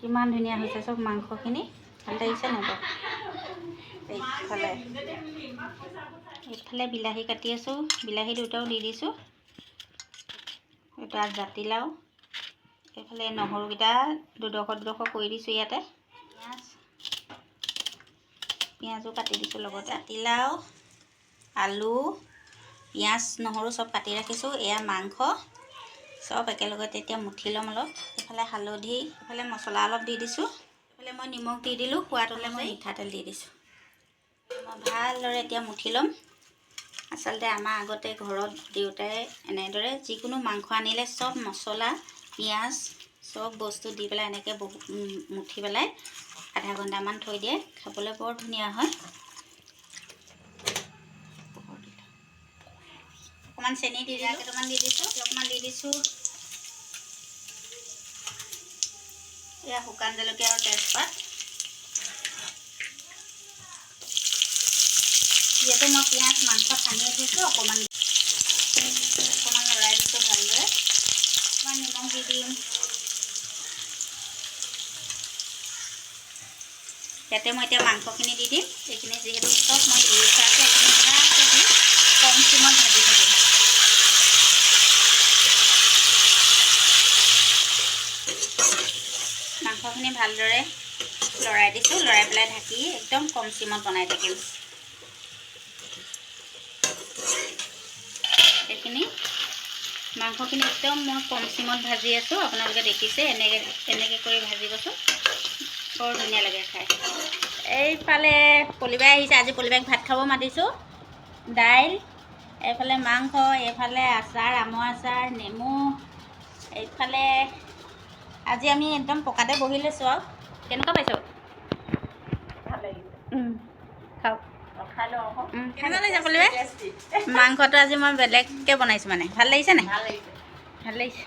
কিমান ধুনীয়া হৈছে চব মাংসখিনি ভাল লাগিছে নাই বাৰু এইফালে বিলাহী কাটি আছোঁ বিলাহী দুটাও দি দিছোঁ এটা জাতিলাও এইফালে নহৰুকেইটা দুডোখৰ কৰি দিছোঁ ইয়াতে পিঁয়াজো কাটি দিছোঁ লগতে জাতিলাও আলু পিঁয়াজ নহৰু চব কাটি ৰাখিছোঁ এয়া মাংস চব একেলগতে এতিয়া মুঠি ল'ম অলপ এইফালে হালধি এইফালে মছলা অলপ দি দিছোঁ এইফালে মই নিমখ দি দিলোঁ সোৱাদ হ'লে মই মিঠাতেল দি দিছোঁ মই ভালদৰে এতিয়া মুঠি ল'ম আচলতে আমাৰ আগতে ঘৰত দেউতাই এনেদৰে যিকোনো মাংস আনিলে চব মছলা পিঁয়াজ চব বস্তু দি পেলাই এনেকৈ মুঠি পেলাই আধা ঘণ্টামান থৈ দিয়ে খাবলৈ বৰ ধুনীয়া হয় অকণমান চেনি দি দিয়া কেইটামান দি দিছোঁ অলপমান দি দিছোঁ এয়া শুকান জলকীয়া আৰু তেজপাত যিহেতু মই পিঁয়াজ মাংস সানি দিছোঁ অকণমান লৰাই দিছোঁ ভালদৰে অকণমান নিমখ দি দিম ইয়াতে মই এতিয়া মাংসখিনি দি দিম এইখিনি যিহেতু চব মই ধুই থোৱাকৈ এইখিনি ভালকৈ দি কম চিমত ভাজি থাকিম মাংসখিনি ভালদৰে লৰাই দিছোঁ লৰাই পেলাই ঢাকি একদম কম চিমত বনাই থাকিম এইখিনি মাংসখিনি একদম মই কম চিমত ভাজি আছোঁ আপোনালোকে দেখিছে এনেকৈ কৰি ভাজিবচোন বৰ ধুনীয়া লাগে খাই এইফালে পলিবাই আহিছে আজি পলিবাইক ভাত খাব মাতিছোঁ দাইল এইফালে মাংস এইফালে আচাৰ আমৰ আচাৰ নেমু এইফালে আজি আমি একদম পকাতে বহি লৈছোঁ আৰু কেনেকুৱা পাইছোঁ খাওক কেনেকুৱা লাগিছে পলিবাই মাংসটো আজি মই বেলেগকৈ বনাইছোঁ মানে ভাল লাগিছে নাই ভাল লাগিছে